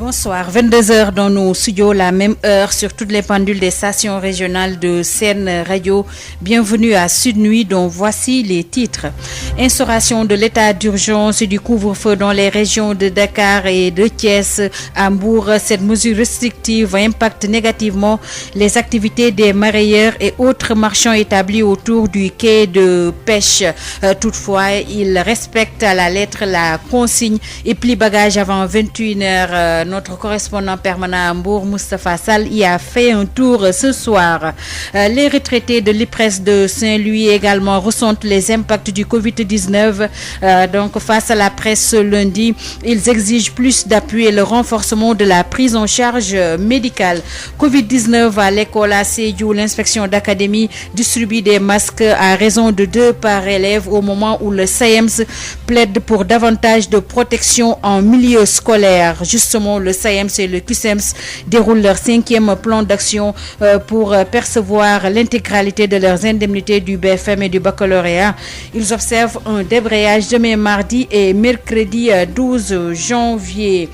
Bonsoir, 22h dans nos studios, la même heure sur toutes les pendules des stations régionales de Sen Radio. Bienvenue à Sud Nuit, dont voici les titres. Instauration de l'état d'urgence et du couvre-feu dans les régions de Dakar et de Thiès. À Mbour, cette mesure restrictive impacte négativement les activités des mareyeurs et autres marchands établis autour du quai de pêche. Toutefois, ils respectent à la lettre la consigne et plient bagages avant 21h. Notre correspondant permanent à Mbour, Moustapha Sall, y a fait un tour ce soir. Les retraités de l'IPRES de Saint-Louis également ressentent les impacts du Covid-19. Donc, face à la presse ce lundi, ils exigent plus d'appui et le renforcement de la prise en charge médicale. Covid-19 à l'école à Sédhiou, l'inspection d'académie distribue des masques à raison de 2 par élève au moment où le SAEMS plaide pour davantage de protection en milieu scolaire. Justement, le SAEMS et le QSEMS déroulent leur 5e plan d'action pour percevoir l'intégralité de leurs indemnités du BFM et du baccalauréat. Ils observent un débrayage demain mardi et mercredi 12 janvier.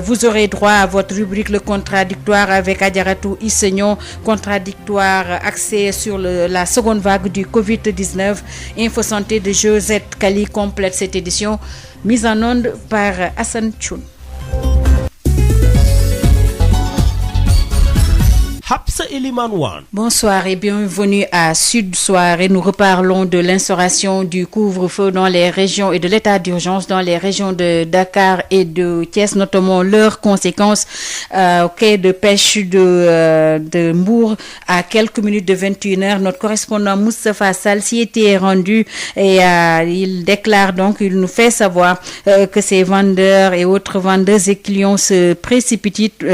Vous aurez droit à votre rubrique Le Contradictoire avec Adjaratou Isseignon. Contradictoire axé sur la seconde vague du Covid-19. Info santé de Josette Kali complète cette édition, mise en onde par Hassan Choun. Bonsoir et bienvenue à Sud Soir et nous reparlons de l'instauration du couvre-feu dans les régions et de l'état d'urgence dans les régions de Dakar et de Thiès, notamment leurs conséquences au quai de pêche de Mbour à quelques minutes de 21h. Notre correspondant Moustapha Sall s'y était rendu et il déclare donc, il nous fait savoir que ces vendeurs et autres vendeuses et clients se précipitent,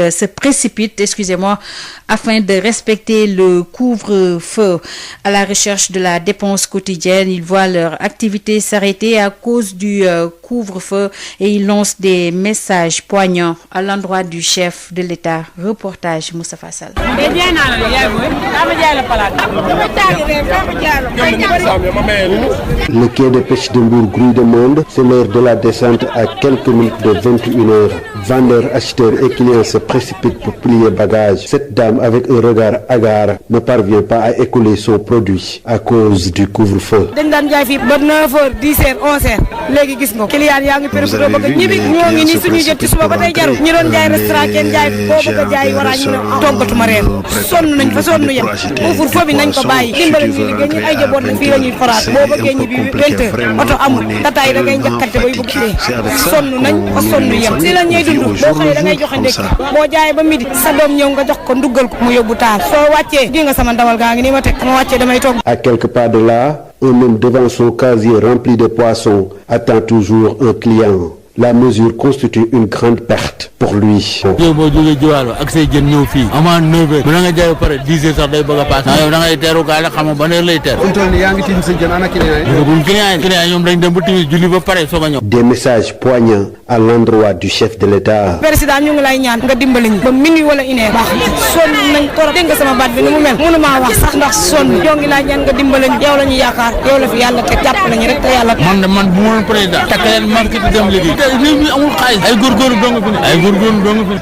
afin de respecter le couvre-feu. À la recherche de la dépense quotidienne, ils voient leur activité s'arrêter à cause du couvre-feu et ils lancent des messages poignants à l'endroit du chef de l'État. Reportage Moustapha Sall. Le quai de pêche de Mbour grouille de monde. C'est l'heure de la descente à quelques minutes de 21h. Vendeurs, acheteurs et clients se précipitent pour plier bagages. Cette dame, avec un regard hagard, ne parvient pas à écouler son produit à cause du couvre-feu. À quelques pas de là, un homme devant son casier rempli de poissons attend toujours un client. La mesure constitue une grande perte pour lui. Des messages poignants à l'endroit du chef de l'État.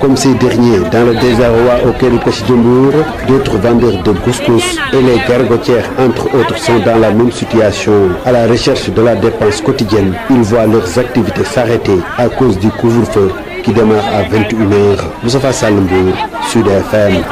Comme ces derniers, dans le désarroi auquel pêche de Mbour, d'autres vendeurs de couscous et les gargotières, entre autres, sont dans la même situation. À la recherche de la dépense quotidienne, ils voient leurs activités s'arrêter à cause du couvre-feu qui démarre à 21h. Moustapha Sall, Mbour, Sud FM.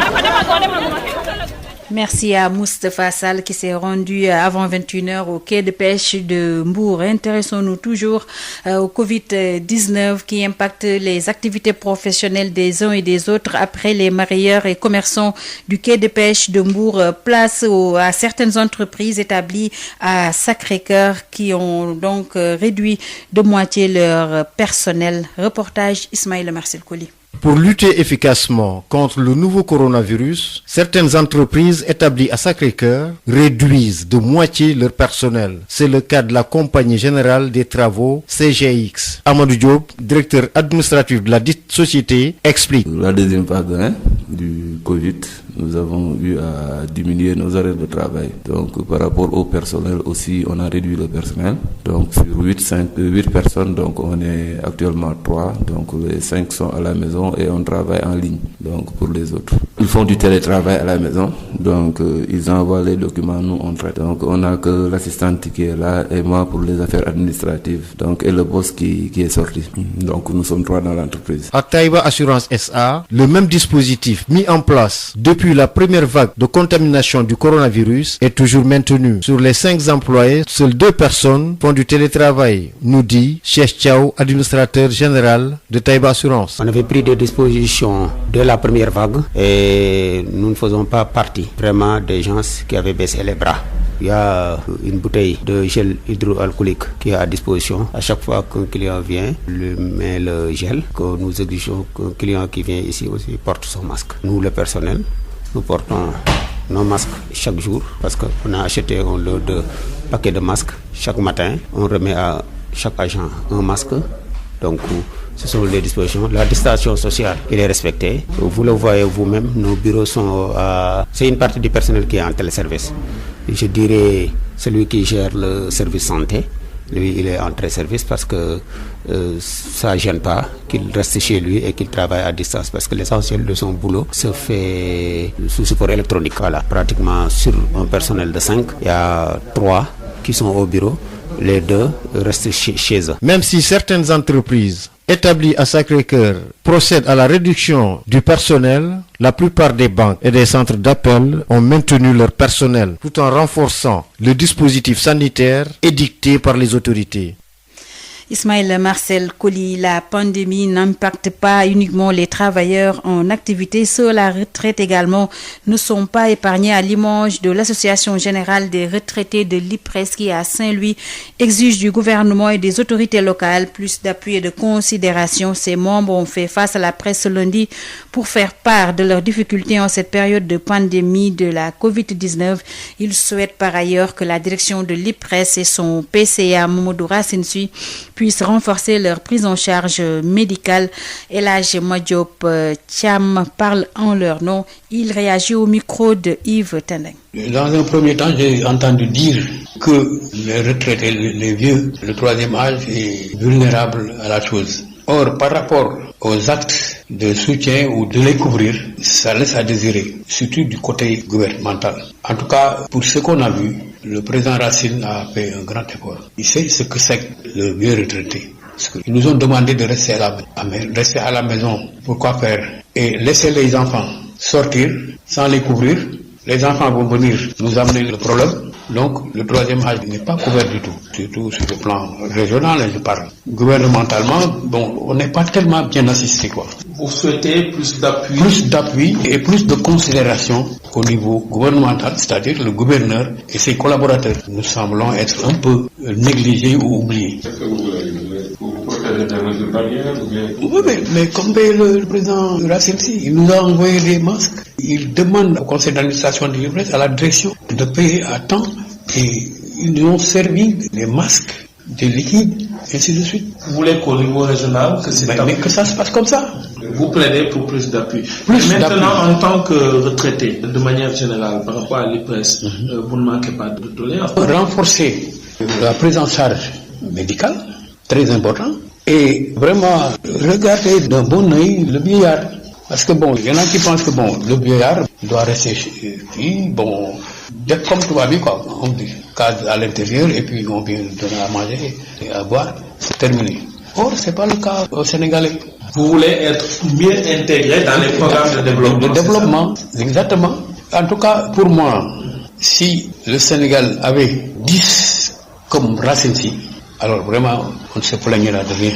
Merci à Moustapha Sall qui s'est rendu avant 21h au quai de pêche de Mbour. Intéressons-nous toujours au Covid-19 qui impacte les activités professionnelles des uns et des autres après les mareyeurs et commerçants du quai de pêche de Mbour. Place à certaines entreprises établies à Sacré-Cœur qui ont donc réduit de moitié leur personnel. Reportage Ismaïla Marcel Koli. Pour lutter efficacement contre le nouveau coronavirus, certaines entreprises établies à Sacré-Cœur réduisent de moitié leur personnel. C'est le cas de la Compagnie Générale des Travaux, CGX. Amadou Diop, directeur administratif de la dite société, explique. La deuxième vague du Covid nous avons eu à diminuer nos horaires de travail. Donc par rapport au personnel aussi, on a réduit le personnel. Donc sur 8 personnes, donc on est actuellement 3. Donc les 5 sont à la maison et on travaille en ligne. Donc pour les autres, ils font du télétravail à la maison. Donc ils envoient les documents, nous on traite. Donc on n'a que l'assistante qui est là et moi pour les affaires administratives. Donc et le boss qui est sorti. Donc nous sommes 3 dans l'entreprise. À Taïba Assurance SA, le même dispositif mis en place depuis la première vague de contamination du coronavirus est toujours maintenu. Sur les 5 employés, seules 2 personnes font du télétravail, nous dit Cheikh Thiaw, administrateur général de Taïba Assurance. On avait pris des dispositions de la première vague et nous ne faisons pas partie vraiment des gens qui avaient baissé les bras. Il y a une bouteille de gel hydroalcoolique qui est à disposition. À chaque fois qu'un client vient, lui met le gel, que nous exigeons qu'un client qui vient ici aussi porte son masque. Nous, le personnel, nous portons nos masques chaque jour parce qu'on a acheté un lot de paquets de masques. Chaque matin, on remet à chaque agent un masque. Donc, ce sont les dispositions. La distanciation sociale, elle est respectée. Vous le voyez vous-même, nos bureaux sont c'est une partie du personnel qui est en téléservice. Je dirais celui qui gère le service santé, lui il est en téléservice parce que ça ne gêne pas qu'il reste chez lui et qu'il travaille à distance parce que l'essentiel de son boulot se fait sous support électronique. Voilà, pratiquement sur un personnel de 5, il y a 3 qui sont au bureau, les 2 restent chez eux. Même si certaines entreprises établis à Sacré-Cœur procèdent à la réduction du personnel, la plupart des banques et des centres d'appel ont maintenu leur personnel tout en renforçant le dispositif sanitaire édicté par les autorités. Ismaël Marcel Colly, la pandémie n'impacte pas uniquement les travailleurs en activité, ceux à la retraite également ne sont pas épargnés à l'image de l'Association générale des retraités de l'IPRES qui à Saint-Louis exige du gouvernement et des autorités locales plus d'appui et de considération. Ses membres ont fait face à la presse lundi pour faire part de leurs difficultés en cette période de pandémie de la Covid-19. Ils souhaitent par ailleurs que la direction de l'IPRES et son PCA Mamadou Racine Sy puissent renforcer leur prise en charge médicale. El Hadj Madiop Thiam parle en leur nom. Il réagit au micro de Yves Tendeng. Dans un premier temps, j'ai entendu dire que les retraités, les vieux, le troisième âge est vulnérable à la chose. Or, par rapport aux actes de soutien ou de les couvrir, ça laisse à désirer, surtout du côté gouvernemental. En tout cas, pour ce qu'on a vu, le président Racine a fait un grand effort. Il sait ce que c'est le vieux retraité. Ils nous ont demandé de rester à la maison. Pourquoi faire? Et laisser les enfants sortir sans les couvrir. Les enfants vont venir nous amener le problème. Donc, le troisième âge n'est pas couvert du tout. Surtout sur le plan régional, je parle. Gouvernementalement, on n'est pas tellement bien assisté, quoi. Vous souhaitez plus d'appui? Plus d'appui et plus de considération au niveau gouvernemental, c'est-à-dire le gouverneur et ses collaborateurs. Nous semblons être un peu négligés ou oubliés. Est-ce que vous protégez des mesures barrières ou bien... Oui, mais comme le président Racine Sy, il nous a envoyé des masques. Il demande au conseil d'administration de l'IPRES, à la direction, de payer à temps. Et ils nous ont servi des masques, des liquides, et ainsi de suite. Vous voulez qu'au niveau régional, mais que ça se passe comme ça. Vous plaidez pour plus d'appui. Maintenant, en tant que retraité, de manière générale, par rapport à l'IPRES, vous ne manquez pas de tolérance. Renforcer la prise en charge médicale, très important, et vraiment regarder d'un bon œil le vieillard. Parce que il y en a qui pensent que le vieillard doit rester ici, d'être comme tout va bien, quoi. On dit, cadre à l'intérieur, et puis on vient donner à manger et à boire, c'est terminé. Or, c'est pas le cas au Sénégalais. Vous voulez être mieux intégré dans les programmes de développement. Le développement, exactement. En tout cas, pour moi, si le Sénégal avait 10 comme Racine Sy, alors vraiment, on ne se plaignera de rien.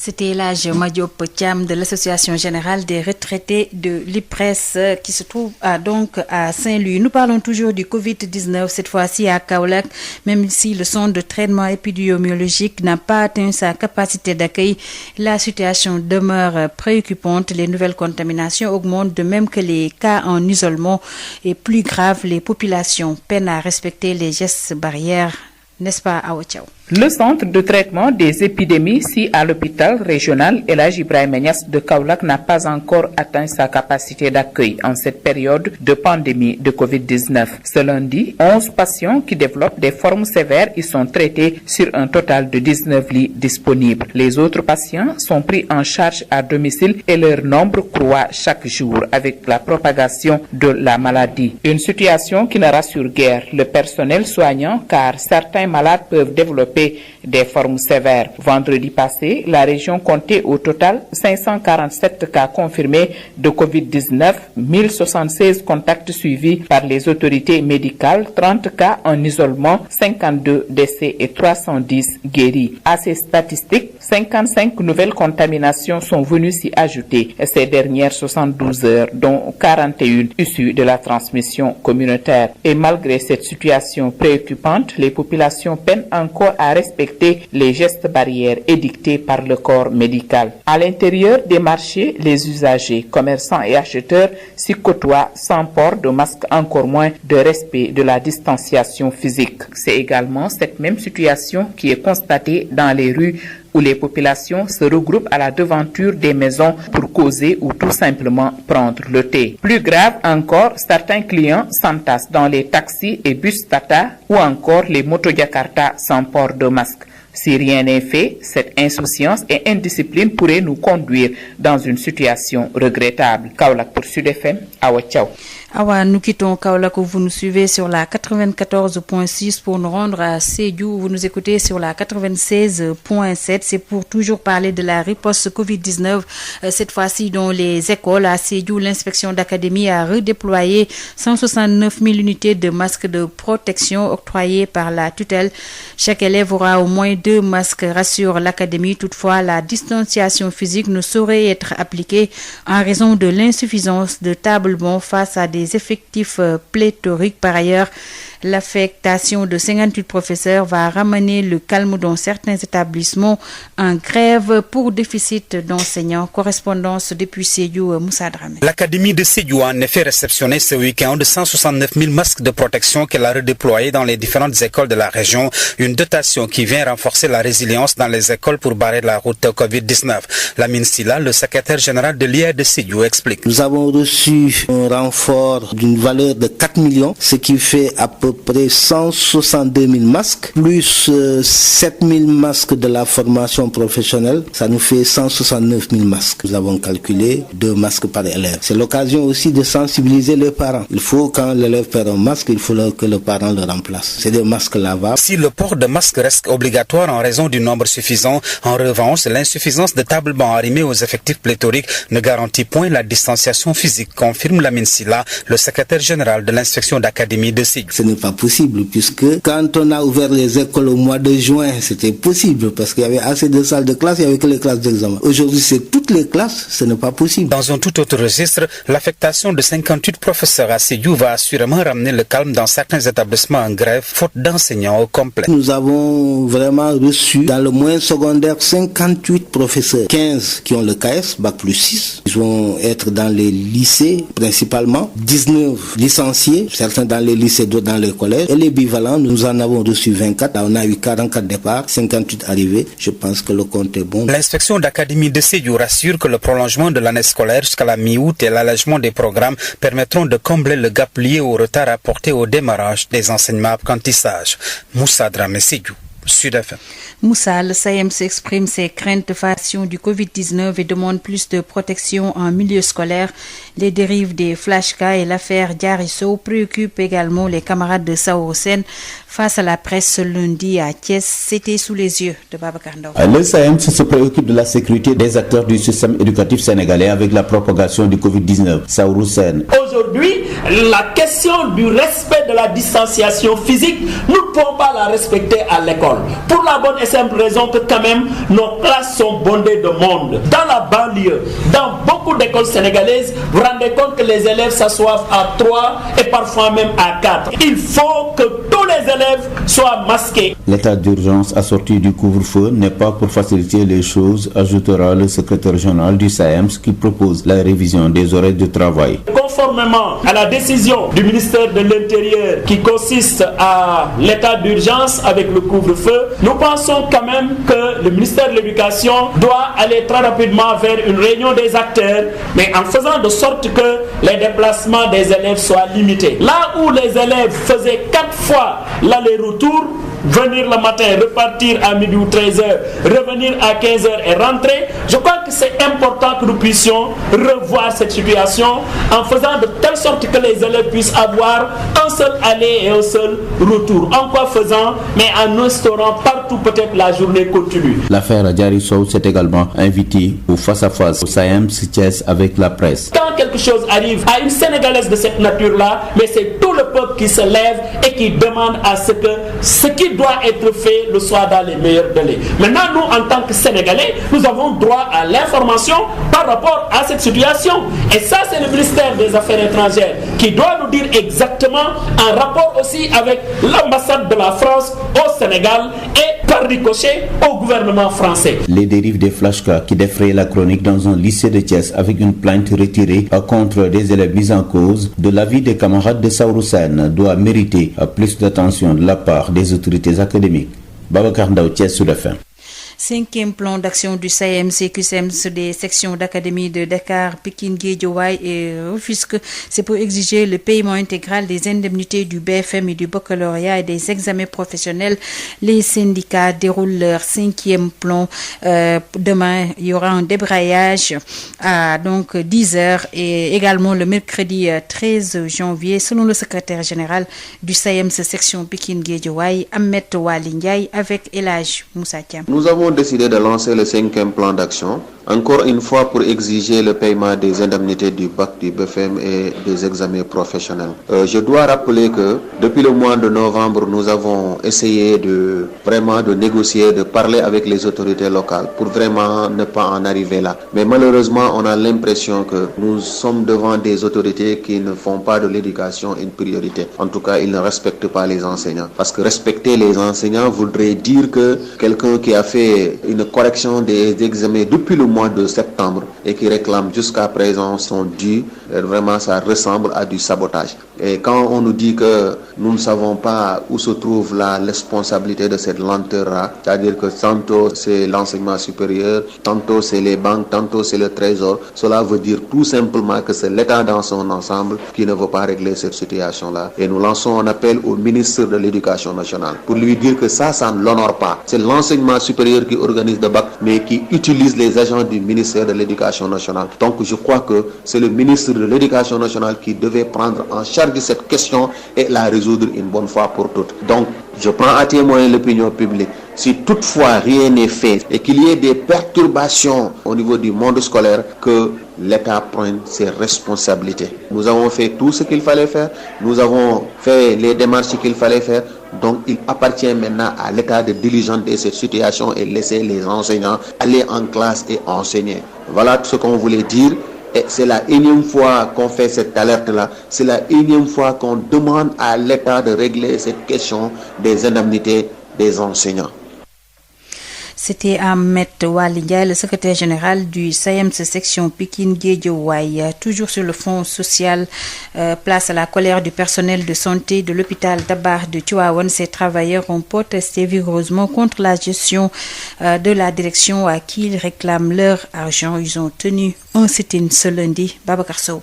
C'était El Hadj Madiop Thiam de l'Association générale des retraités de l'IPRES qui se trouve donc à Saint-Louis. Nous parlons toujours du Covid-19, cette fois-ci à Kaolack, même si le centre de traitement épidémiologique n'a pas atteint sa capacité d'accueil. La situation demeure préoccupante. Les nouvelles contaminations augmentent, de même que les cas en isolement. Et plus grave, les populations peinent à respecter les gestes barrières. N'est-ce pas, Awa Thiaw? Le centre de traitement des épidémies ici à l'hôpital régional El Hadji Ibrahima Niass de Kaolack n'a pas encore atteint sa capacité d'accueil en cette période de pandémie de Covid-19. Ce lundi, 11 patients qui développent des formes sévères y sont traités sur un total de 19 lits disponibles. Les autres patients sont pris en charge à domicile et leur nombre croît chaque jour avec la propagation de la maladie. Une situation qui ne rassure guère le personnel soignant car certains malades peuvent développer des formes sévères. Vendredi passé, la région comptait au total 547 cas confirmés de Covid-19, 1076 contacts suivis par les autorités médicales, 30 cas en isolement, 52 décès et 310 guéris. À ces statistiques, 55 nouvelles contaminations sont venues s'y ajouter ces dernières 72 heures, dont 41 issues de la transmission communautaire. Et malgré cette situation préoccupante, les populations peinent encore à respecter les gestes barrières édictés par le corps médical. À l'intérieur des marchés, les usagers, commerçants et acheteurs s'y côtoient sans port de masque, encore moins de respect de la distanciation physique. C'est également cette même situation qui est constatée dans les rues où les populations se regroupent à la devanture des maisons pour causer ou tout simplement prendre le thé. Plus grave encore, certains clients s'entassent dans les taxis et bus Tata ou encore les motos Jakarta sans port de masque. Si rien n'est fait, cette insouciance et indiscipline pourraient nous conduire dans une situation regrettable. Kaolack pour Sud FM, Awa Thiaw. Awa, nous quittons Kaolack où vous nous suivez sur la 94.6 pour nous rendre à Sédhiou. Vous nous écoutez sur la 96.7. C'est pour toujours parler de la riposte Covid-19. Cette fois-ci, dans les écoles à Sédhiou, l'inspection d'académie a redéployé 169 000 unités de masques de protection octroyés par la tutelle. Chaque élève aura au moins 2 masques, rassure l'académie. Toutefois, la distanciation physique ne saurait être appliquée en raison de l'insuffisance de tablement face à des effectifs pléthoriques. Par ailleurs, l'affectation de 58 professeurs va ramener le calme dans certains établissements en grève pour déficit d'enseignants. Correspondance depuis Sédhiou, Moussa Dramé. L'Académie de Sédhiou a en effet réceptionné ce week-end de 169 000 masques de protection qu'elle a redéployés dans les différentes écoles de la région. Une dotation qui vient renforcer la résilience dans les écoles pour barrer la route Covid-19. Lamine Silla, le secrétaire général de l'IA de Sédhiou, explique. Nous avons reçu un renfort d'une valeur de 4 millions, ce qui fait à peu près 162 000 masques, plus 7 000 masques de la formation professionnelle. Ça nous fait 169 000 masques. Nous avons calculé 2 masques par élève. C'est l'occasion aussi de sensibiliser les parents. Il faut, quand l'élève perd un masque, il faut que le parent le remplace. C'est des masques lavables. Si le port de masque reste obligatoire en raison du nombre suffisant, en revanche, l'insuffisance de tablement arrimé aux effectifs pléthoriques ne garantit point la distanciation physique, confirme Lamine Silla, le secrétaire général de l'inspection d'académie de Sédhiou. Ce n'est pas possible, puisque quand on a ouvert les écoles au mois de juin, c'était possible parce qu'il y avait assez de salles de classe, il n'y avait que les classes d'examen. Aujourd'hui, c'est toutes les classes, ce n'est pas possible. Dans un tout autre registre, l'affectation de 58 professeurs à Sédhiou va assurément ramener le calme dans certains établissements en grève, faute d'enseignants au complet. Nous avons vraiment reçu dans le moyen secondaire 58 professeurs, 15 qui ont le KS, Bac plus 6. Ils vont être dans les lycées principalement, 19 licenciés, certains dans les lycées, d'autres dans les collèges. Et les bivalents, nous en avons reçu 24. Là, on a eu 44 départs, 58 arrivés. Je pense que le compte est bon. L'inspection d'académie de Sédhiou rassure que le prolongement de l'année scolaire jusqu'à la mi-août et l'allègement des programmes permettront de combler le gap lié au retard apporté au démarrage des enseignements apprentissages. Moussa Dramé, Sédhiou, Sud FM. Moussa, le SAEMS exprime ses craintes face du Covid-19 et demande plus de protection en milieu scolaire. Les dérives des flashcards et l'affaire Diarisso préoccupent également les camarades de Saourou Sène. Face à la presse ce lundi à Thiès, c'était sous les yeux de Babacar Ndaw. Le SAEMS se préoccupe de la sécurité des acteurs du système éducatif sénégalais avec la propagation du Covid-19. Saourou Sène. Aujourd'hui, la question du respect de la distanciation physique, nous ne pouvons pas la respecter à l'école. Pour la bonne et simple raison que quand même, nos classes sont bondées de monde. Dans la banlieue, dans beaucoup d'écoles sénégalaises, vous vous rendez compte que les élèves s'assoient à 3 et parfois même à 4. Il faut que tous les élèves soient masqués. L'état d'urgence assorti du couvre-feu n'est pas pour faciliter les choses, ajoutera le secrétaire général du SAEMS qui propose la révision des horaires de travail. conformément à la décision du ministère de l'Intérieur qui consiste à l'état d'urgence avec le couvre-feu, nous pensons quand même que le ministère de l'Éducation doit aller très rapidement vers une réunion des acteurs, mais en faisant de sorte que les déplacements des élèves soient limités. Là où les élèves faisaient 4 fois l'aller-retour, venir le matin, repartir à midi ou 13h, revenir à 15h et rentrer, je crois que c'est important que nous puissions revoir cette situation en faisant de telle sorte que les élèves puissent avoir un seul aller et un seul retour. En quoi faisant, mais en instaurant partout peut-être la journée continue. L'affaire Adjari Sow s'est également invitée au face-à-face au SAEMS Thiès avec la presse. Quand quelque chose arrive à une Sénégalaise de cette nature-là, mais c'est tout le peuple qui se lève et qui demande à ce que ce qui doit être fait le soit dans les meilleurs délais. Maintenant, nous, en tant que Sénégalais, nous avons droit à l'information par rapport à cette situation. Et ça, c'est le ministère des Affaires étrangères qui doit nous dire exactement, en rapport aussi avec l'ambassade de la France au Sénégal et par ricochet au gouvernement français. Les dérives des flashcards qui défrayaient la chronique dans un lycée de Thiès avec une plainte retirée contre des élèves mis en cause, de l'avis des camarades de Saourou Sène, doit mériter plus d'attention de la part des autorités académiques. Babacar Ndao, Thiès sur la fin. 5e plan d'action du SAEMS et CUSEMS des sections d'académie de Dakar, Pikine, Guédiawaye et Rufisque. C'est pour exiger le paiement intégral des indemnités du BFM et du baccalauréat et des examens professionnels. Les syndicats déroulent leur 5e plan. Demain, il y aura un débrayage à donc 10h et également le mercredi 13 janvier, selon le secrétaire général du SAEMS section Pikine, Guédiawaye, Ahmed Wali Ndiaye, avec El Hadj Moussa Thiam. Nous avons décidé de lancer le 5e plan d'action, encore une fois pour exiger le paiement des indemnités du bac, du BFM et des examens professionnels. Je dois rappeler que depuis le mois de novembre, nous avons essayé de négocier, de parler avec les autorités locales pour vraiment ne pas en arriver là. Mais malheureusement, on a l'impression que nous sommes devant des autorités qui ne font pas de l'éducation une priorité. En tout cas, ils ne respectent pas les enseignants. Parce que respecter les enseignants voudrait dire que quelqu'un qui a fait une correction des examens depuis le mois de septembre et qui réclame jusqu'à présent son dû, vraiment ça ressemble à du sabotage. Et quand on nous dit que nous ne savons pas où se trouve la responsabilité de cette lenteur-là, c'est-à-dire que tantôt c'est l'enseignement supérieur, tantôt c'est les banques, tantôt c'est le trésor, cela veut dire tout simplement que c'est l'État dans son ensemble qui ne veut pas régler cette situation-là. Et nous lançons un appel au ministre de l'Éducation nationale pour lui dire que ça ne l'honore pas. C'est l'enseignement supérieur qui organise le bac, mais qui utilise les agents du ministère de l'Éducation nationale. Donc je crois que c'est le ministre de l'Éducation nationale qui devait prendre en charge cette question et la résoudre une bonne fois pour toutes. Donc je prends à témoin l'opinion publique. Si toutefois rien n'est fait et qu'il y ait des perturbations au niveau du monde scolaire, que l'État prenne ses responsabilités. Nous avons fait tout ce qu'il fallait faire, nous avons fait les démarches qu'il fallait faire, donc il appartient maintenant à l'État de diligenter cette situation et laisser les enseignants aller en classe et enseigner. Voilà ce qu'on voulait dire. Et c'est la énième fois qu'on fait cette alerte-là, c'est la énième fois qu'on demande à l'État de régler cette question des indemnités des enseignants. C'était Ahmed Wali Ndiaye, le secrétaire général du SAEMS section Pikine Guédiawaye. Toujours sur le front social, place à la colère du personnel de santé de l'hôpital Dabakh de Tivaouane. Ces travailleurs ont protesté vigoureusement contre la gestion de la direction à qui ils réclament leur argent. Ils ont tenu un sit-in ce lundi. Babacar Sow.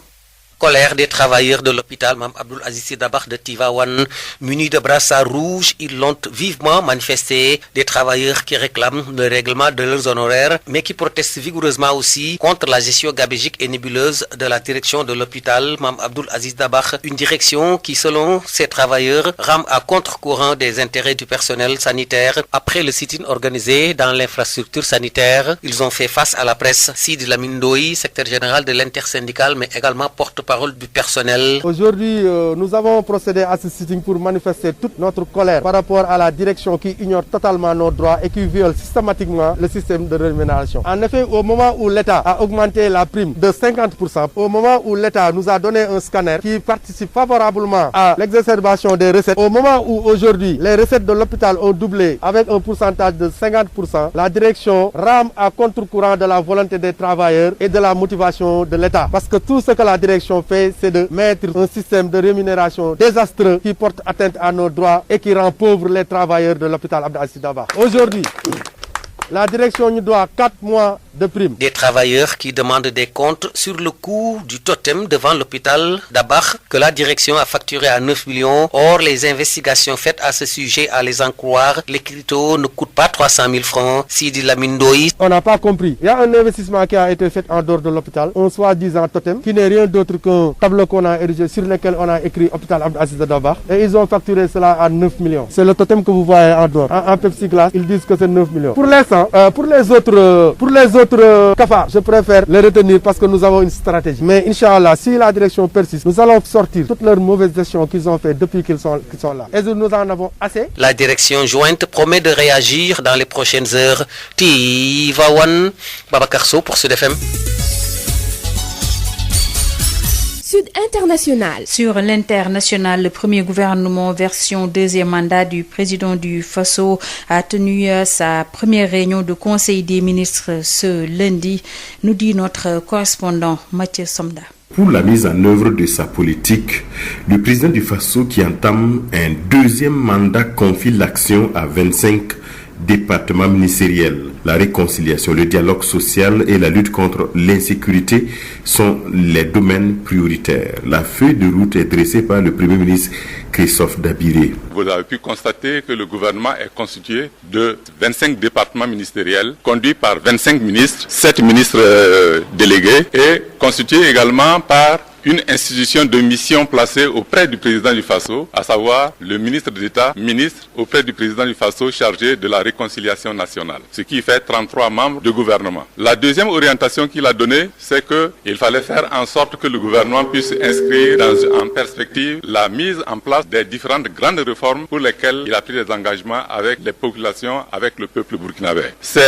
Colère des travailleurs de l'hôpital Mame Abdoul Aziz Sy Dabakh de Tivaouane, munis de brassards rouges, ils l'ont vivement manifesté. Des travailleurs qui réclament le règlement de leurs honoraires, mais qui protestent vigoureusement aussi contre la gestion gabégique et nébuleuse de la direction de l'hôpital Mame Abdoul Aziz Dabakh. Une direction qui, selon ces travailleurs, rame à contre-courant des intérêts du personnel sanitaire. Après le sit-in organisé dans l'infrastructure sanitaire, ils ont fait face à la presse. Sidi Lamine Ndoye, secrétaire général de l'intersyndicale, mais également porte-parole du personnel. Aujourd'hui, nous avons procédé à ce sitting pour manifester toute notre colère par rapport à la direction qui ignore totalement nos droits et qui viole systématiquement le système de rémunération. En effet, au moment où l'État a augmenté la prime de 50%, au moment où l'État nous a donné un scanner qui participe favorablement à l'exacerbation des recettes, au moment où aujourd'hui les recettes de l'hôpital ont doublé avec un pourcentage de 50%, la direction rame à contre-courant de la volonté des travailleurs et de la motivation de l'État. Parce que tout ce que la direction ont fait, c'est de mettre un système de rémunération désastreux qui porte atteinte à nos droits et qui rend pauvres les travailleurs de l'hôpital Abdou Aziz Dabakh. Aujourd'hui, la direction nous doit 4 mois de prime. Des travailleurs qui demandent des comptes sur le coût du totem devant l'hôpital Dabakh que la direction a facturé à 9 millions. Or, les investigations faites à ce sujet, à les en croire, les cryptos ne coûtent pas 300 000 francs. Sidi Lamine Ndoye. On n'a pas compris. Il y a un investissement qui a été fait en dehors de l'hôpital, un soi-disant totem, qui n'est rien d'autre qu'un tableau qu'on a érigé sur lequel on a écrit hôpital Abdou Aziz Dabakh. Et ils ont facturé cela à 9 millions. C'est le totem que vous voyez en dehors. En Pepsi Glass, ils disent que c'est 9 millions. Pour l'instant, pour les autres cafards, je préfère les retenir parce que nous avons une stratégie. Mais Inch'Allah, si la direction persiste, nous allons sortir toutes leurs mauvaises gestions qu'ils ont fait depuis qu'ils sont là. Et nous en avons assez. La direction jointe promet de réagir dans les prochaines heures. Tivaouane, Babacar Sow pour Sud FM. Sud International. Sur l'international, le premier gouvernement version deuxième mandat du président du Faso a tenu sa première réunion de conseil des ministres ce lundi, nous dit notre correspondant Mathieu Somda. Pour la mise en œuvre de sa politique, le président du Faso qui entame un deuxième mandat confie l'action à 25 départements ministériels. La réconciliation, le dialogue social et la lutte contre l'insécurité sont les domaines prioritaires. La feuille de route est dressée par le Premier ministre Christophe Dabiré. Vous avez pu constater que le gouvernement est constitué de 25 départements ministériels conduits par 25 ministres, 7 ministres délégués et constitué également par une institution de mission placée auprès du président du Faso, à savoir le ministre d'État, ministre auprès du président du Faso chargé de la réconciliation nationale, ce qui fait 33 membres de gouvernement. La deuxième orientation qu'il a donnée, c'est qu'il fallait faire en sorte que le gouvernement puisse inscrire en perspective la mise en place des différentes grandes réformes pour lesquelles il a pris des engagements avec les populations, avec le peuple burkinabé. Ces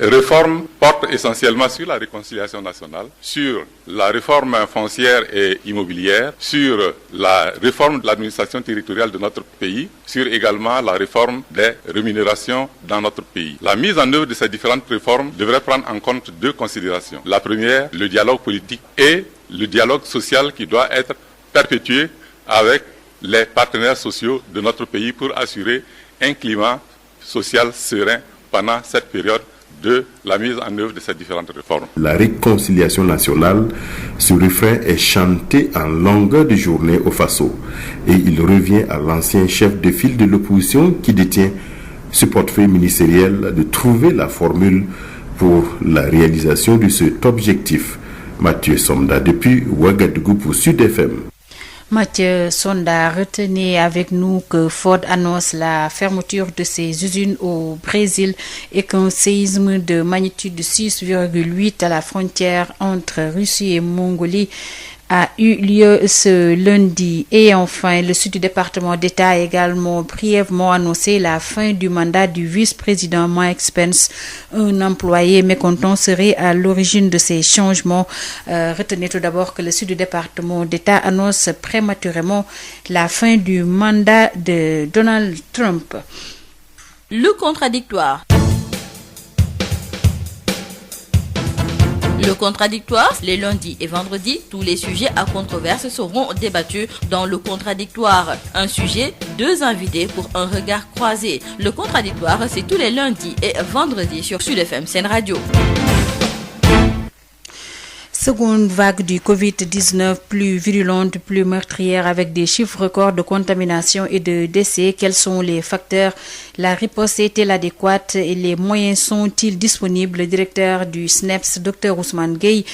réformes portent essentiellement sur la réconciliation nationale, sur la réforme foncière et immobilière, sur la réforme de l'administration territoriale de notre pays, sur également la réforme des rémunérations dans notre pays. La mise en œuvre de ces différentes réformes devrait prendre en compte 2 considérations. La première, le dialogue politique et le dialogue social qui doit être perpétué avec les partenaires sociaux de notre pays pour assurer un climat social serein pendant cette période de la mise en œuvre de ces différentes réformes. La réconciliation nationale, ce refrain est chanté en longueur de journée au Faso et il revient à l'ancien chef de file de l'opposition qui détient ce portefeuille ministériel de trouver la formule pour la réalisation de cet objectif. Mathieu Somda depuis Ouagadougou pour Sud FM. Mathieu Sonda, retenez avec nous que Ford annonce la fermeture de ses usines au Brésil et qu'un séisme de magnitude 6,8 à la frontière entre Russie et Mongolie a eu lieu ce lundi. Et enfin, le sud du département d'État a également brièvement annoncé la fin du mandat du vice-président Mike Pence. Un employé mécontent serait à l'origine de ces changements. Retenez tout d'abord que le sud du département d'État annonce prématurément la fin du mandat de Donald Trump. Le contradictoire. Le contradictoire, les lundis et vendredis, tous les sujets à controverse seront débattus dans le contradictoire. Un sujet, 2 invités pour un regard croisé. Le contradictoire, c'est tous les lundis et vendredis sur Sud FM Sen Radio. Seconde vague du Covid-19 plus virulente, plus meurtrière avec des chiffres records de contamination et de décès. Quels sont les facteurs? La riposte est-elle adéquate et les moyens sont-ils disponibles? Le directeur du SNEPS, Dr Ousmane Gueye,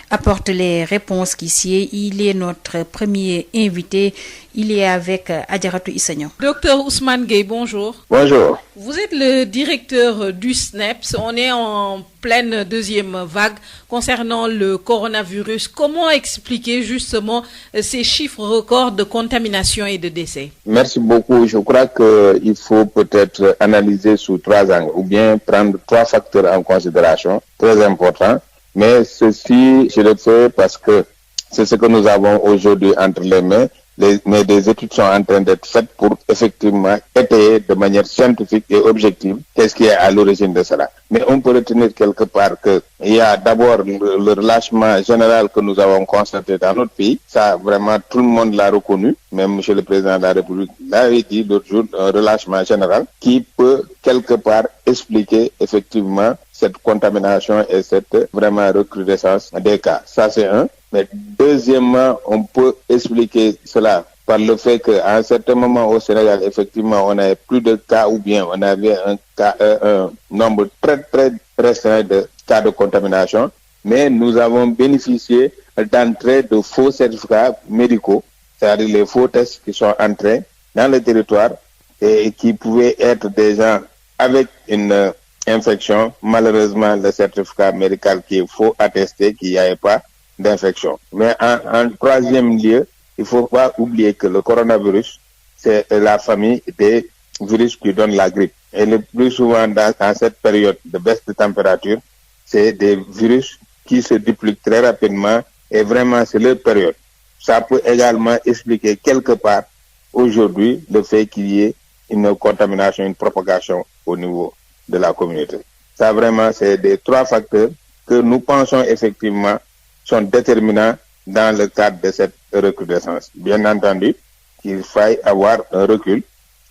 apporte les réponses qu'ici. Il est notre premier invité. Il est avec Adjaratou Issagnon. Docteur Ousmane Gueye, bonjour. Bonjour. Vous êtes le directeur du SNEPS. On est en pleine deuxième vague concernant le coronavirus. Comment expliquer justement ces chiffres records de contamination et de décès? Merci beaucoup. Je crois qu'il faut peut-être analyser sous 3 angles ou bien prendre 3 facteurs en considération, très importants. Mais ceci, je le fais parce que c'est ce que nous avons aujourd'hui entre les mains. mais des études sont en train d'être faites pour effectivement étayer de manière scientifique et objective qu'est-ce qui est à l'origine de cela. Mais on peut retenir quelque part qu'il y a d'abord le relâchement général que nous avons constaté dans notre pays. Ça, vraiment, tout le monde l'a reconnu. Même M. le Président de la République l'avait dit l'autre jour, un relâchement général qui peut quelque part expliquer effectivement cette contamination et cette vraiment recrudescence des cas. Ça, c'est un. Mais deuxièmement, on peut expliquer cela par le fait qu'à un certain moment au Sénégal, effectivement, on avait plus de cas ou bien on avait un nombre très, très restreint de cas de contamination, mais nous avons bénéficié d'entrée de faux certificats médicaux, c'est-à-dire les faux tests qui sont entrés dans le territoire et qui pouvaient être des gens avec une infection. Malheureusement, le certificat médical qui est faux attesté qu'il n'y avait pas d'infection. Mais en troisième lieu, il ne faut pas oublier que le coronavirus, c'est la famille des virus qui donnent la grippe. Et le plus souvent, dans cette période de baisse de température, c'est des virus qui se dupliquent très rapidement et vraiment, c'est leur période. Ça peut également expliquer quelque part, aujourd'hui, le fait qu'il y ait une contamination, une propagation au niveau de la communauté. Ça, vraiment, c'est des trois facteurs que nous pensons effectivement sont déterminants dans le cadre de cette recrudescence. Bien entendu, qu'il faille avoir un recul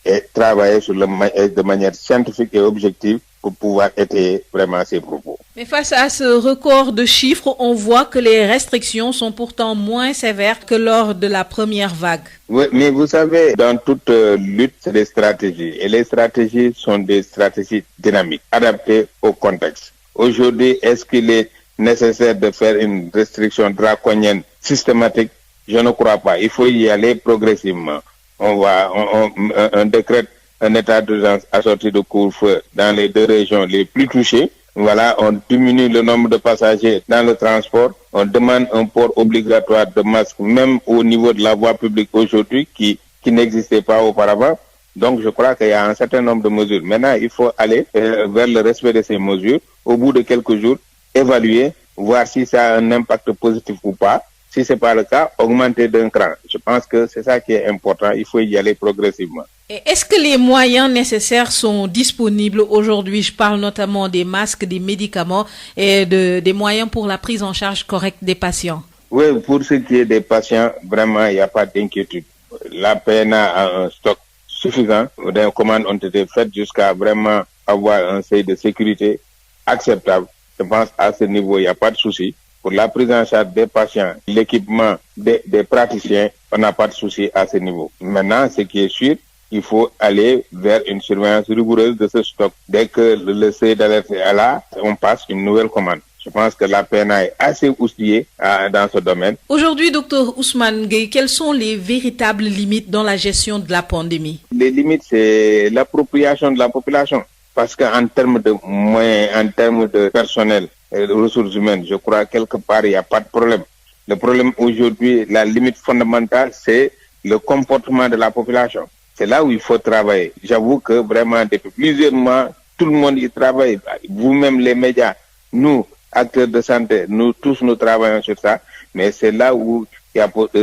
et travailler de manière scientifique et objective pour pouvoir étayer vraiment ces propos. Mais face à ce record de chiffres, on voit que les restrictions sont pourtant moins sévères que lors de la première vague. Oui, mais vous savez, dans toute lutte, c'est des stratégies. Et les stratégies sont des stratégies dynamiques, adaptées au contexte. Aujourd'hui, est-ce qu'il est nécessaire de faire une restriction draconienne systématique? Je ne crois pas. Il faut y aller progressivement. On décrète un état d'urgence assorti de couvre-feu dans les 2 régions les plus touchées. Voilà, on diminue le nombre de passagers dans le transport. On demande un port obligatoire de masque, même au niveau de la voie publique aujourd'hui, qui n'existait pas auparavant. Donc, je crois qu'il y a un certain nombre de mesures. Maintenant, il faut aller vers le respect de ces mesures. Au bout de quelques jours, évaluer, voir si ça a un impact positif ou pas. Si ce n'est pas le cas, augmenter d'un cran. Je pense que c'est ça qui est important. Il faut y aller progressivement. Et est-ce que les moyens nécessaires sont disponibles aujourd'hui? Je parle notamment des masques, des médicaments et des moyens pour la prise en charge correcte des patients. Oui, pour ce qui est des patients, vraiment, il n'y a pas d'inquiétude. La PNA a un stock suffisant. Des commandes ont été faites jusqu'à vraiment avoir un seuil de sécurité acceptable. Je pense à ce niveau, il n'y a pas de souci. Pour la prise en charge des patients, l'équipement des praticiens, on n'a pas de souci à ce niveau. Maintenant, ce qui est sûr, il faut aller vers une surveillance rigoureuse de ce stock. Dès que le seuil d'alerte est là, on passe une nouvelle commande. Je pense que la PNA est assez outillée dans ce domaine. Aujourd'hui, Dr Ousmane Gueye, quelles sont les véritables limites dans la gestion de la pandémie? Les limites, c'est l'appropriation de la population. Parce qu'en termes de moyens, en termes de personnel et de ressources humaines, je crois quelque part, il n'y a pas de problème. Le problème aujourd'hui, la limite fondamentale, c'est le comportement de la population. C'est là où il faut travailler. J'avoue que vraiment, depuis plusieurs mois, tout le monde y travaille. Vous-même, les médias, nous, acteurs de santé, nous tous, nous travaillons sur ça. Mais c'est là où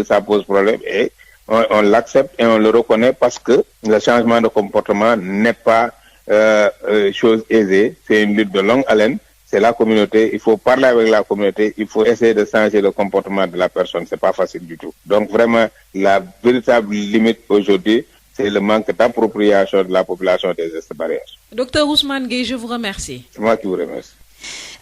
ça pose problème. Et on l'accepte et on le reconnaît parce que le changement de comportement n'est pas chose aisée. C'est une lutte de longue haleine. C'est la communauté. Il faut parler avec la communauté. Il faut essayer de changer le comportement de la personne. C'est pas facile du tout. Donc vraiment, la véritable limite aujourd'hui, c'est le manque d'appropriation de la population des gestes barrières. Docteur Ousmane Gueye, je vous remercie. C'est moi qui vous remercie.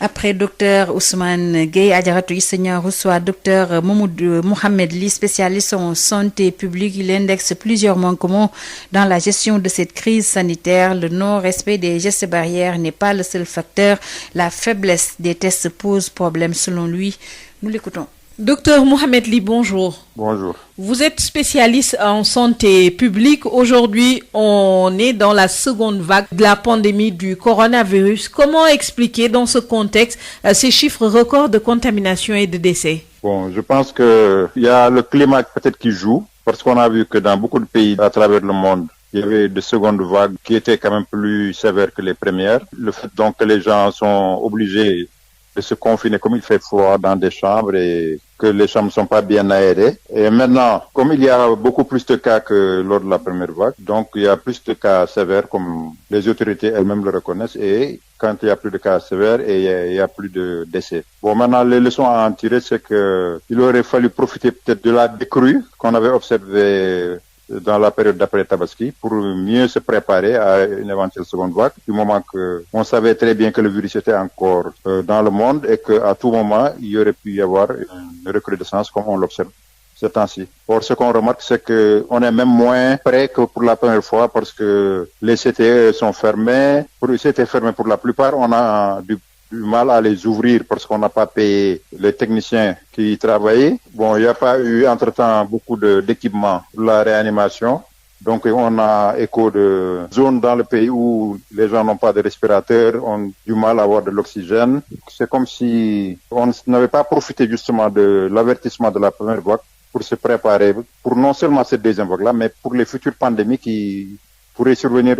Après Docteur Ousmane Gueye, Adjaratou Issegna reçoit Docteur Mohamed Ly, spécialiste en santé publique. Il indexe plusieurs manquements dans la gestion de cette crise sanitaire. Le non-respect des gestes barrières n'est pas le seul facteur. La faiblesse des tests pose problème selon lui. Nous l'écoutons. Docteur Mohamed Ly, bonjour. Bonjour. Vous êtes spécialiste en santé publique. Aujourd'hui, on est dans la seconde vague de la pandémie du coronavirus. Comment expliquer dans ce contexte ces chiffres records de contamination et de décès? Bon, je pense qu'il y a le climat peut-être qui joue, parce qu'on a vu que dans beaucoup de pays à travers le monde, il y avait de secondes vagues qui étaient quand même plus sévères que les premières. Le fait donc que les gens sont obligés de se confiner comme il fait froid dans des chambres et que les chambres ne sont pas bien aérées. Et maintenant, comme il y a beaucoup plus de cas que lors de la première vague, donc il y a plus de cas sévères comme les autorités elles-mêmes le reconnaissent et quand il y a plus de cas sévères et il y a plus de décès. Bon, maintenant, les leçons à en tirer, c'est que il aurait fallu profiter peut-être de la décrue qu'on avait observée dans la période d'après Tabaski pour mieux se préparer à une éventuelle seconde vague, du moment que on savait très bien que le virus était encore dans le monde et qu'à tout moment, il y aurait pu y avoir une recrudescence comme on l'observe ce temps-ci. Or, ce qu'on remarque, c'est que on est même moins prêt que pour la première fois parce que les CTE sont fermés. Pour les CTE fermés pour la plupart, on a du mal à les ouvrir parce qu'on n'a pas payé les techniciens qui y travaillaient. Bon, il n'y a pas eu entre-temps beaucoup d'équipements pour la réanimation. Donc, on a écho de zones dans le pays où les gens n'ont pas de respirateurs, ont du mal à avoir de l'oxygène. C'est comme si on n'avait pas profité justement de l'avertissement de la première vague pour se préparer pour non seulement cette deuxième vague-là, mais pour les futures pandémies qui pourraient survenir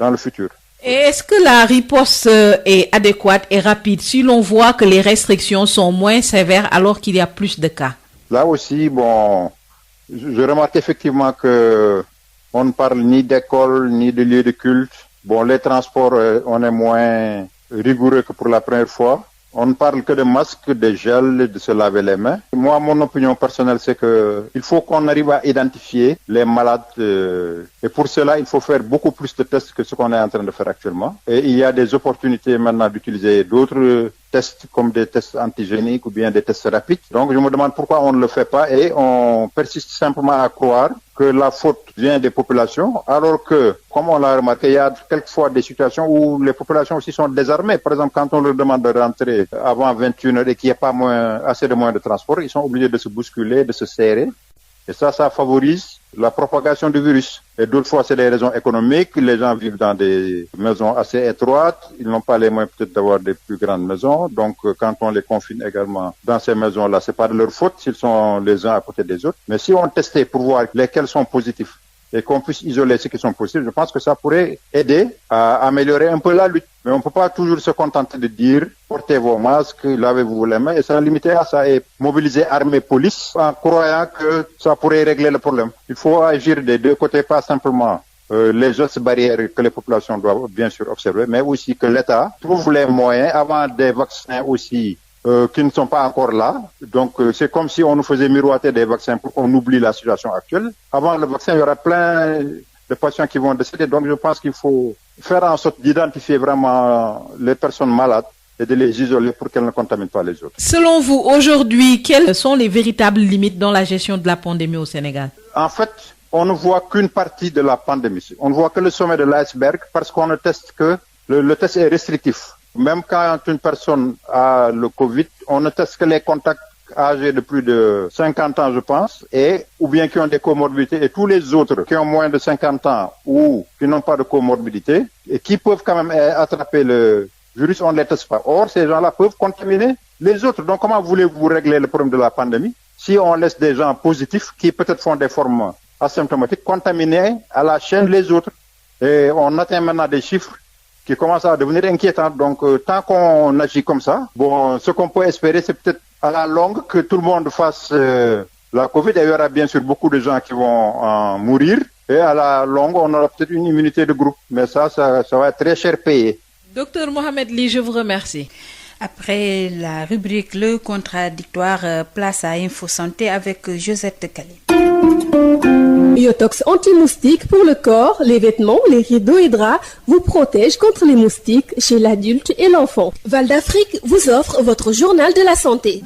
dans le futur. Et est-ce que la riposte est adéquate et rapide si l'on voit que les restrictions sont moins sévères alors qu'il y a plus de cas? Là aussi, bon, je remarque effectivement que on ne parle ni d'école ni de lieux de culte. Bon, les transports, on est moins rigoureux que pour la première fois. On ne parle que de masques, de gel, de se laver les mains. Moi, mon opinion personnelle, c'est que il faut qu'on arrive à identifier les malades. Et pour cela, il faut faire beaucoup plus de tests que ce qu'on est en train de faire actuellement. Et il y a des opportunités maintenant d'utiliser d'autres tests comme des tests antigéniques ou bien des tests rapides. Donc, je me demande pourquoi on ne le fait pas et on persiste simplement à croire que la faute vient des populations, alors que, comme on l'a remarqué, il y a quelquefois des situations où les populations aussi sont désarmées. Par exemple, quand on leur demande de rentrer avant 21h et qu'il n'y a pas assez de moyens de transport, ils sont obligés de se bousculer, de se serrer. Et ça favorise la propagation du virus. Et d'autres fois, c'est des raisons économiques. Les gens vivent dans des maisons assez étroites. Ils n'ont pas les moyens peut-être d'avoir des plus grandes maisons. Donc, quand on les confine également dans ces maisons-là, c'est pas de leur faute s'ils sont les uns à côté des autres. Mais si on testait pour voir lesquels sont positifs et qu'on puisse isoler ceux qui sont positifs, je pense que ça pourrait aider à améliorer un peu la lutte. Mais on ne peut pas toujours se contenter de dire portez vos masques, lavez-vous les mains et ça limiter à ça et mobiliser armée police en croyant que ça pourrait régler le problème. Il faut agir des deux côtés, pas simplement les gestes barrières que les populations doivent bien sûr observer, mais aussi que l'État trouve les moyens avant des vaccins aussi qui ne sont pas encore là. Donc, c'est comme si on nous faisait miroiter des vaccins pour qu'on oublie la situation actuelle. Avant le vaccin, il y aura plein de patients qui vont décéder. Donc, je pense qu'il faut faire en sorte d'identifier vraiment les personnes malades et de les isoler pour qu'elles ne contaminent pas les autres. Selon vous, aujourd'hui, quelles sont les véritables limites dans la gestion de la pandémie au Sénégal? En fait, on ne voit qu'une partie de la pandémie. On ne voit que le sommet de l'iceberg parce qu'on ne teste que le test est restrictif. Même quand une personne a le Covid, on ne teste que les contacts âgés de plus de 50 ans, je pense, ou bien qui ont des comorbidités, et tous les autres qui ont moins de 50 ans ou qui n'ont pas de comorbidité, et qui peuvent quand même attraper le virus, on ne les teste pas. Or, ces gens-là peuvent contaminer les autres. Donc, comment voulez-vous régler le problème de la pandémie si on laisse des gens positifs qui peut-être font des formes asymptomatiques contaminer à la chaîne les autres? Et on atteint maintenant des chiffres qui commence à devenir inquiétant. Donc, tant qu'on agit comme ça, bon, ce qu'on peut espérer, c'est peut-être à la longue que tout le monde fasse la Covid. Et il y aura bien sûr beaucoup de gens qui vont en mourir. Et à la longue, on aura peut-être une immunité de groupe. Mais ça va être très cher payé. Docteur Mohamed Ly, je vous remercie. Après la rubrique Le Contradictoire, place à Info Santé avec Josette Kali. Biotox anti-moustique pour le corps, les vêtements, les rideaux et draps vous protège contre les moustiques chez l'adulte et l'enfant. Val d'Afrique vous offre votre journal de la santé.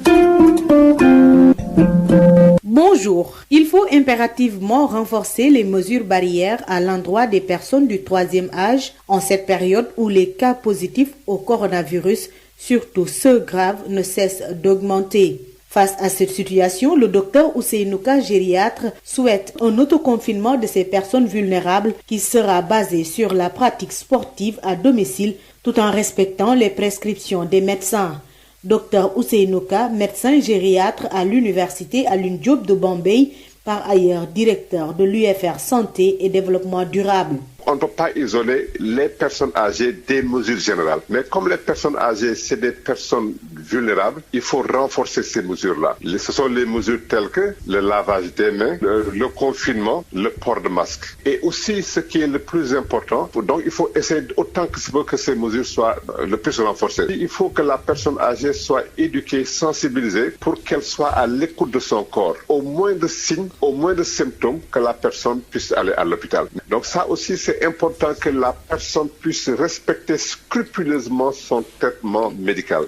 Bonjour. Il faut impérativement renforcer les mesures barrières à l'endroit des personnes du troisième âge en cette période où les cas positifs au coronavirus, surtout ceux graves, ne cessent d'augmenter. Face à cette situation, le docteur Ousseinouka, gériatre, souhaite un autoconfinement de ces personnes vulnérables qui sera basé sur la pratique sportive à domicile tout en respectant les prescriptions des médecins. Docteur Ousseinouka, médecin gériatre à l'université Alioune Diop de Bombay, par ailleurs directeur de l'UFR Santé et Développement Durable. on ne peut pas isoler les personnes âgées des mesures générales. Mais comme les personnes âgées, c'est des personnes vulnérables, il faut renforcer ces mesures-là. Ce sont les mesures telles que le lavage des mains, le confinement, le port de masque. Et aussi, ce qui est le plus important, donc il faut essayer autant que ces mesures soient le plus renforcées. Il faut que la personne âgée soit éduquée, sensibilisée pour qu'elle soit à l'écoute de son corps. Au moins de signes, au moins de symptômes, que la personne puisse aller à l'hôpital. Donc ça aussi, c'est important que la personne puisse respecter scrupuleusement son traitement médical.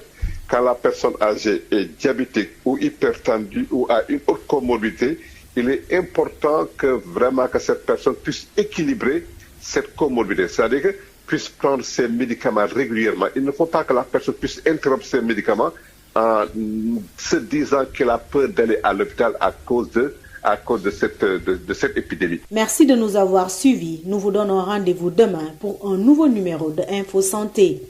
Quand la personne âgée est diabétique ou hypertendue ou a une autre comorbidité, il est important que vraiment que cette personne puisse équilibrer cette comorbidité, c'est-à-dire que puisse prendre ses médicaments régulièrement. Il ne faut pas que la personne puisse interrompre ses médicaments en se disant qu'elle a peur d'aller à l'hôpital à cause de cette épidémie. Merci de nous avoir suivis. Nous vous donnons rendez-vous demain pour un nouveau numéro de Info Santé.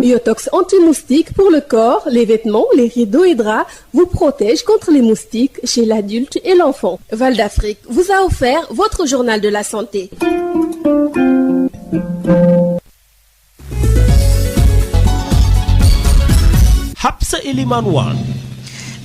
Biotox anti-moustique pour le corps, les vêtements, les rideaux et draps vous protège contre les moustiques chez l'adulte et l'enfant. Val d'Afrique vous a offert votre journal de la santé. Hapsa Elimanouane.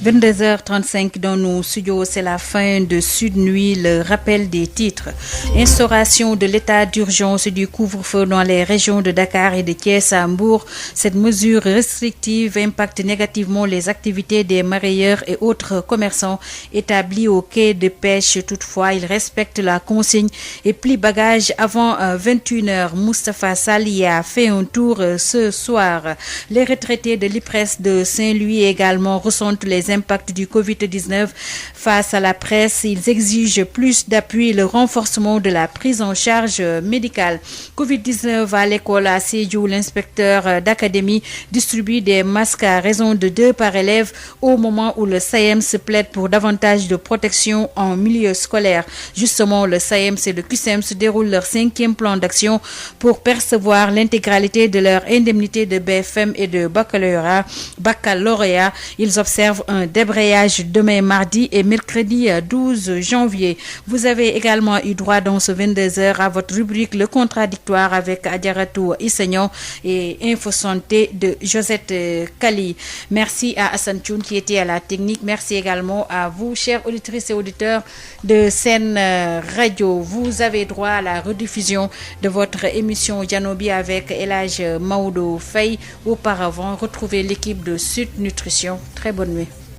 22h35 dans nos studios, c'est la fin de Sud Nuit, le rappel des titres. Instauration de l'état d'urgence du couvre-feu dans les régions de Dakar et de Thiès à Mbour. Cette mesure restrictive impacte négativement les activités des mareyeurs et autres commerçants établis au quai de pêche. Toutefois, ils respectent la consigne et plient bagages avant 21h. Moustapha Sali a fait un tour ce soir. Les retraités de l'IPRES de Saint-Louis également ressentent les impacts du Covid-19 face à la presse. Ils exigent plus d'appui, le renforcement de la prise en charge médicale. Covid-19 à l'école à Sédhiou, l'inspecteur d'académie distribue des masques à raison de 2 par élève au moment où le SAEMS se plaide pour davantage de protection en milieu scolaire. Justement, le SAEMS et le QSEMS déroulent leur 5e plan d'action pour percevoir l'intégralité de leur indemnité de BFM et de baccalauréat. Ils observent un débrayage demain mardi et mercredi 12 janvier. Vous avez également eu droit dans ce 22h à votre rubrique Le Contradictoire avec Adjaratou Issignon et Info Santé de Josette Kali. Merci à Hassan Thioune qui était à la technique. Merci également à vous, chers auditrices et auditeurs de Sen Radio. Vous avez droit à la rediffusion de votre émission Janobi avec El Hadj Maodo Faye. Auparavant, retrouvez l'équipe de Sud Nutrition. Très bonne nuit.